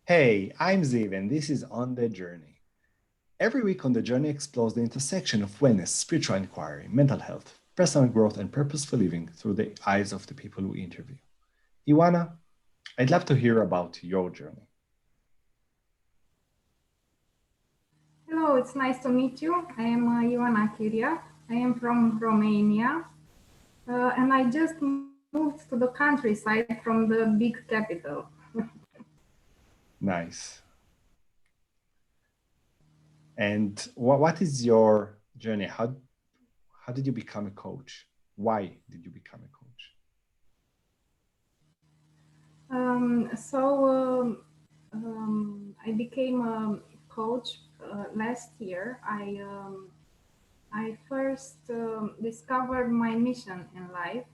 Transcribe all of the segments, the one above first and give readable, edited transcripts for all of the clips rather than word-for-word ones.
Hey, I'm Ziv, and this is On the Journey. Every week on the journey explores the intersection of wellness, spiritual inquiry, mental health, personal growth, and purposeful living through the eyes of the people we interview. Ioana, I'd love to hear about your journey. Hello, it's nice to meet you. I am Ioana Chiriac. I am from Romania, and I just moved to the countryside from the big capital. Nice. And what is your journey? How did you become a coach? Why did you become a coach? I became a coach last year. I first discovered my mission in life,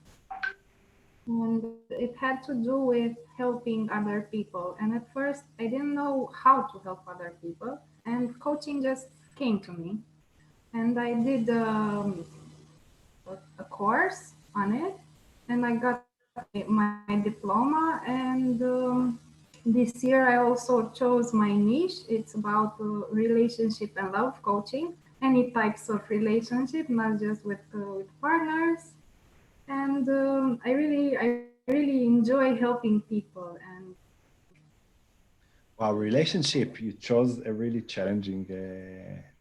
and it had to do with helping other people. And at first, I didn't know how to help other people, and coaching just came to me. And I did a course on it, and I got my diploma. And this year, I also chose my niche. It's about relationship and love coaching, any types of relationship, not just with partners. And I really enjoy helping people. And Wow, relationship, you chose a really challenging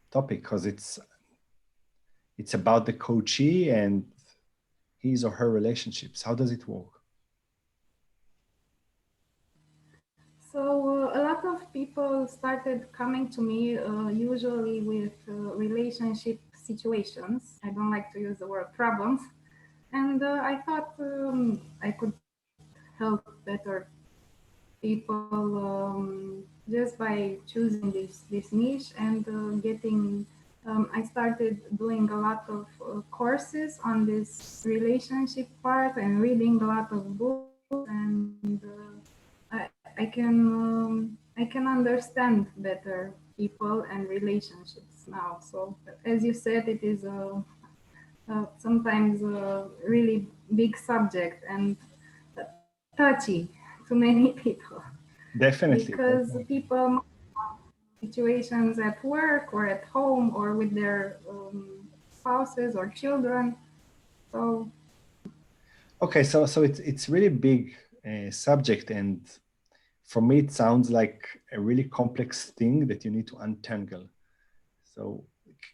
topic because it's about the coachee and his or her relationships. How does it work? so a lot of people started coming to me, usually with relationship situations. I don't like to use the word problems. And I thought I could help better people just by choosing this niche and getting. I started doing a lot of courses on this relationship part and reading a lot of books, and I can understand better people and relationships now. So as you said, it is sometimes a really big subject and touchy to many people, Definitely, because definitely. people might have situations at work or at home or with their spouses or children. So Okay, so it's really big subject, and for me it sounds like a really complex thing that you need to untangle. So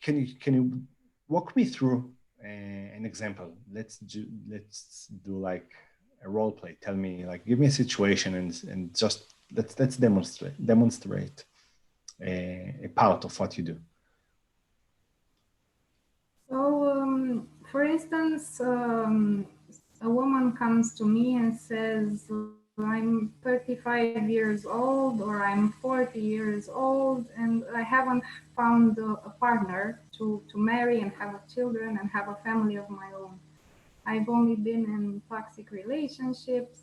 can you walk me through an example? Let's do like a role play. Tell me, like, give me a situation and just let's demonstrate a part of what you do. for instance, a woman comes to me and says, I'm 35 years old or I'm 40 years old and I haven't found a partner to marry and have children and have a family of my own. I've only been in toxic relationships.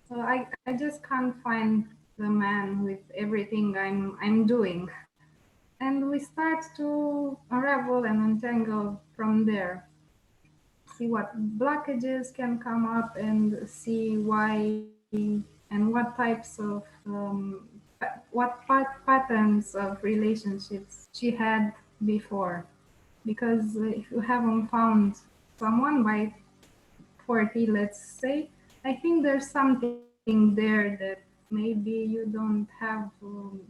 So I just can't find the man with everything I'm doing. And we start to unravel and untangle from there. See what blockages can come up and see why and what types of patterns of relationships she had before. Because if you haven't found someone by 40, let's say, I think there's something there that maybe you don't have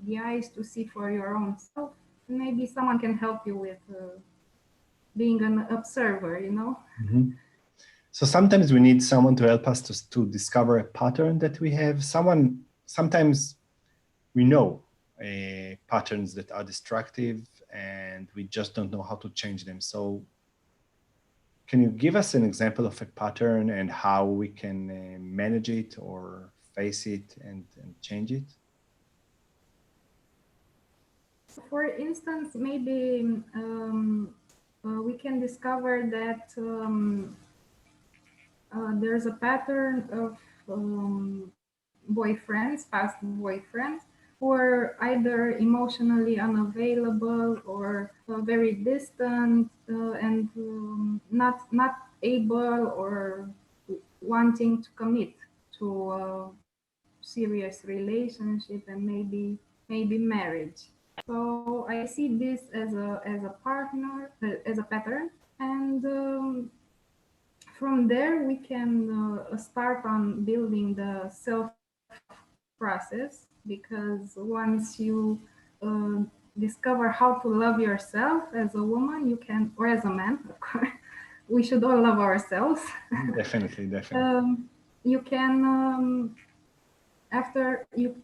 the eyes to see for your own self. Maybe someone can help you with being an observer. Mhm. So sometimes we need someone to help us to discover a pattern that we have. Sometimes we know patterns that are destructive and we just don't know how to change them. So can you give us an example of a pattern and how we can manage it or face it and change it? For instance, maybe we can discover that there's a pattern of boyfriends, past boyfriends, who are either emotionally unavailable or very distant and not able or wanting to commit to certain serious relationship and maybe marriage. So I see this as a partner, as a pattern, and from there we can start on building the self process, because once you uh, discover how to love yourself as a woman, you can, or as a man, of course, we should all love ourselves. Definitely, definitely. You can after you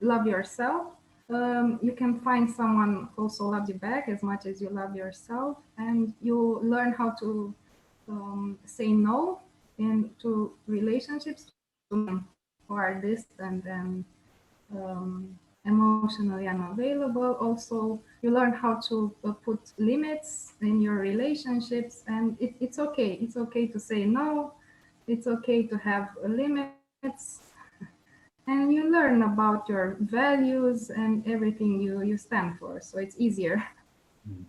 love yourself, you can find someone who also loves you back as much as you love yourself, and you learn how to say no into relationships to men who are distant and emotionally unavailable. Also, you learn how to put limits in your relationships, and it's okay. It's okay to say no. It's okay to have limits, and you learn about your values and everything you stand for. So it's easier. Mhm.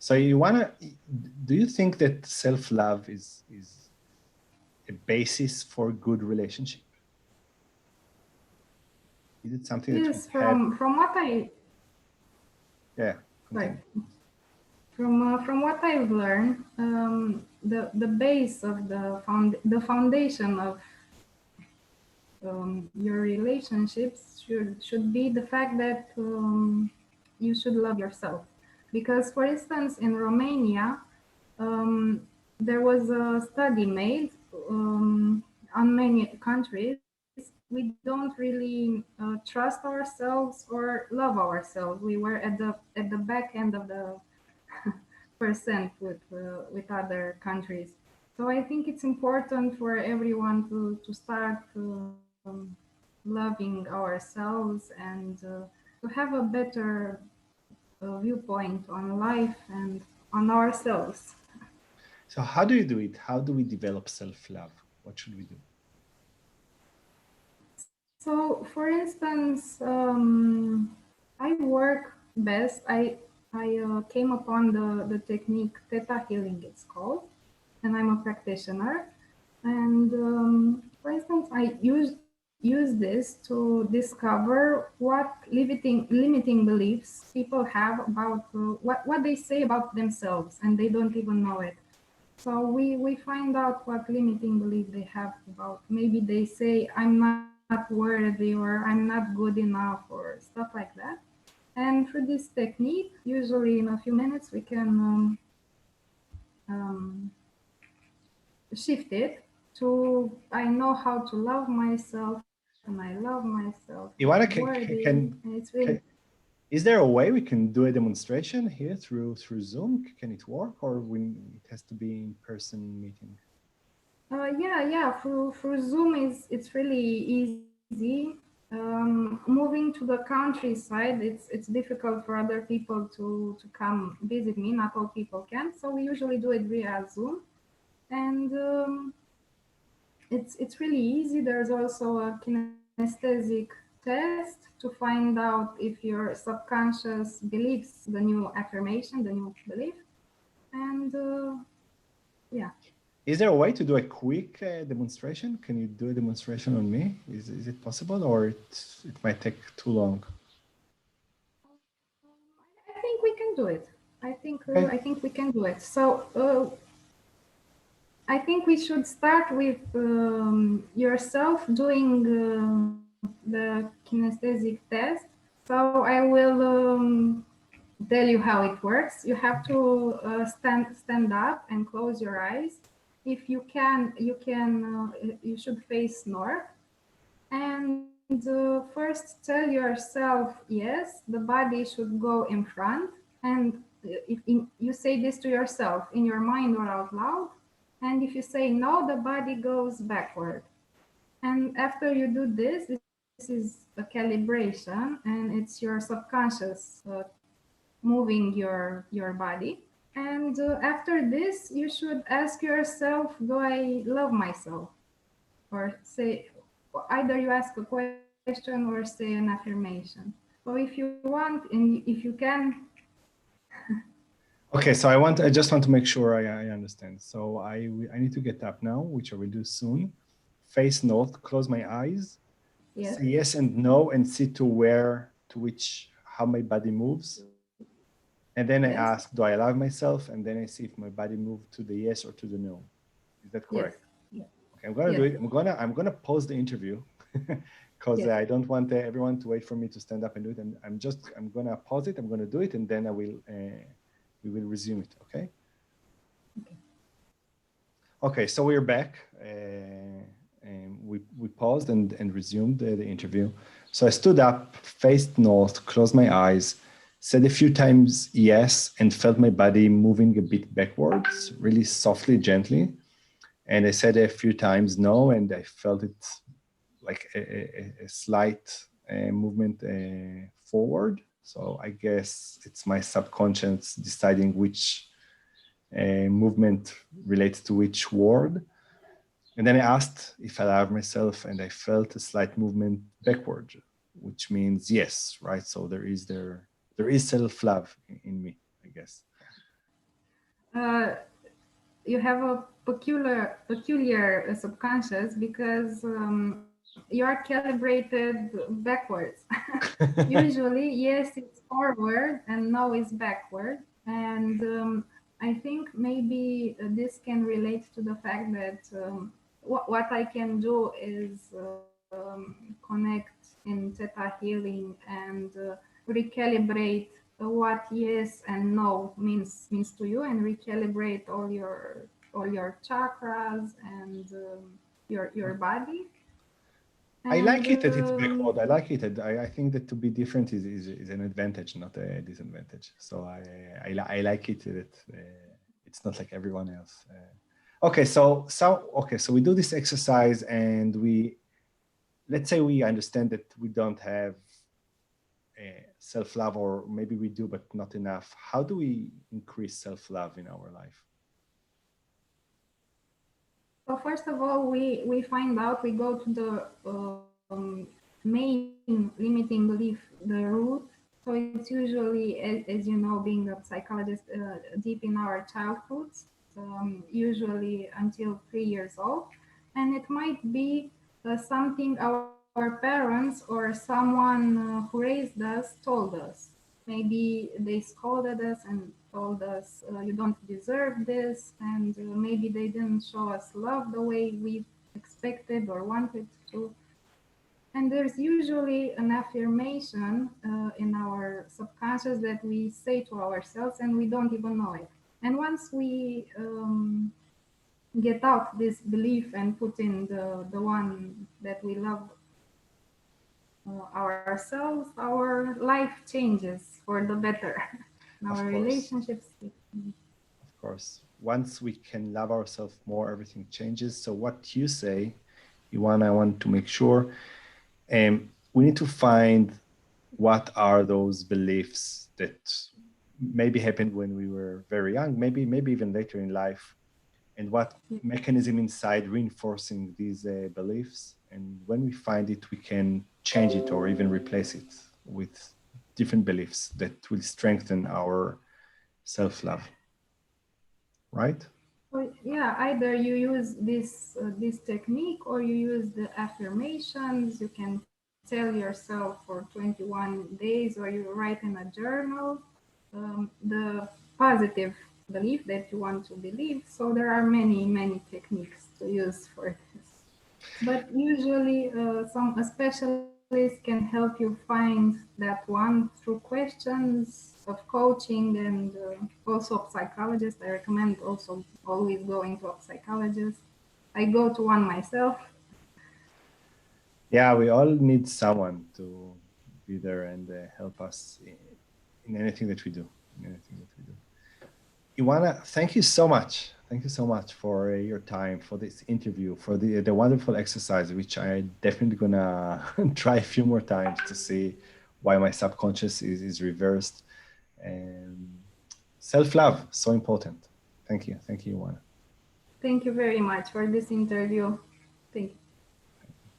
So you wanna, do you think that self-love is a basis for good relationship? Is it something that we Yes, have? from what I Yeah, sorry, continue. from what I've learned, the base of the foundation of your relationships should be the fact that you should love yourself. Because, for instance, in Romania, um, there was a study made on many countries. We don't really trust ourselves or love ourselves. We were at the back end of the percent with other countries. So I think it's important for everyone to start loving ourselves and to have a better viewpoint on life and on ourselves. So how do you do it? How do we develop self-love? What should we do? So, for instance, I work best. I came upon the technique Theta Healing, it's called, and I'm a practitioner. And for instance, I use this to discover what limiting beliefs people have about what they say about themselves, and they don't even know it. So we find out what limiting belief they have about. Maybe they say I'm not worthy or I'm not good enough or stuff like that. And through this technique, usually in a few minutes, we can um, shift it to I know how to love myself and I love myself. I'm Ioana, worthy, and it's really can is there a way we can do a demonstration here through Zoom? Can it work, or it has to be in person meeting? yeah. Through Zoom is it's really easy. Moving to the countryside, it's difficult for other people to come visit me. Not all people can, so we usually do it via Zoom, and it's really easy. There's also a kinesthetic test to find out if your subconscious believes the new affirmation, the new belief, and yeah. Is there a way to do a quick demonstration? Can you do a demonstration on me? Is it possible, or it might take too long? I think we can do it. Okay. I think we can do it. So I think we should start with yourself doing the kinesthetic test. So I will tell you how it works. You have to stand up and close your eyes. If you can, you should face north. And first tell yourself yes. The body should go in front. And you say this to yourself in your mind or out loud. And if you say no, the body goes backward. And after you do this is a calibration, and it's your subconscious moving your body. And after this, you should ask yourself, do I love myself? Or say, either you ask a question or say an affirmation. So if you want and if you can, Okay, so I just want to make sure I understand. So I need to get up now, which I will do soon, face north, close my eyes, Yes. say yes and no, and see how my body moves. And then I Yes. ask, do I love myself? And then I see if my body moved to the yes or to the no. Is that Yes. correct? Yes. Okay, I'm gonna do Yes. it. I'm gonna pause the interview because Yes. I don't want everyone to wait for me to stand up and do it. And I'm gonna pause it. I'm gonna do it, and then we will resume it. Okay. Okay. Okay. So we're back. And we paused and resumed the interview. So I stood up, faced north, closed my eyes, said a few times yes, and felt my body moving a bit backwards, really softly, gently. And I said a few times no, and I felt it like a slight movement forward. So I guess it's my subconscious deciding which movement relates to which word. And then I asked if I love myself, and I felt a slight movement backward, which means yes, right? So there is self-love in me, I guess. Uh, you have a peculiar subconscious because you are calibrated backwards. Usually, yes, it's forward and no is backward. And I think maybe this can relate to the fact that what I can do is connect in theta healing and recalibrate what yes and no means to you, and recalibrate all your chakras and your body. I And like it that it's backward. I like it. I think that to be different is an advantage, not a disadvantage. So I like it that it's not like everyone else. Okay, so we do this exercise, and let's say we understand that we don't have self-love, or maybe we do, but not enough. How do we increase self-love in our life? so first of all, we find out, we go to the main limiting belief, the root. So it's usually, as you know, being a psychologist, deep in our childhoods, usually until 3 years old. And it might be something our parents or someone who raised us told us. Maybe they scolded us and told us, you don't deserve this. And maybe they didn't show us love the way we expected or wanted to. And there's usually an affirmation in our subconscious that we say to ourselves and we don't even know it. And once we get out this belief and put in the one that we love ourselves, our life changes for the better. And our Of course, relationships. of course. Once we can love ourselves more, everything changes. So what you say, Iwan, I want to make sure, we need to find what are those beliefs that maybe happened when we were very young, maybe even later in life, and what mechanism inside reinforcing these beliefs. And when we find it, we can change it or even replace it with different beliefs that will strengthen our self-love, right? So yeah, either you use this technique or you use the affirmations. You can tell yourself for 21 days, or you write in a journal the positive belief that you want to believe. So there are many techniques to use for this. But usually, some a specialist can help you find that one through questions of coaching and also a psychologist. I recommend also always going to a psychologist. I go to one myself. Yeah, we all need someone to be there and help us in anything that we do. In anything that we do. Ioana, thank you so much. Thank you so much for your time, for this interview, for the wonderful exercise, which I definitely gonna try a few more times to see why my subconscious is reversed. And self-love, so important. Thank you. Thank you, Ioana. Thank you very much for this interview. Thank you.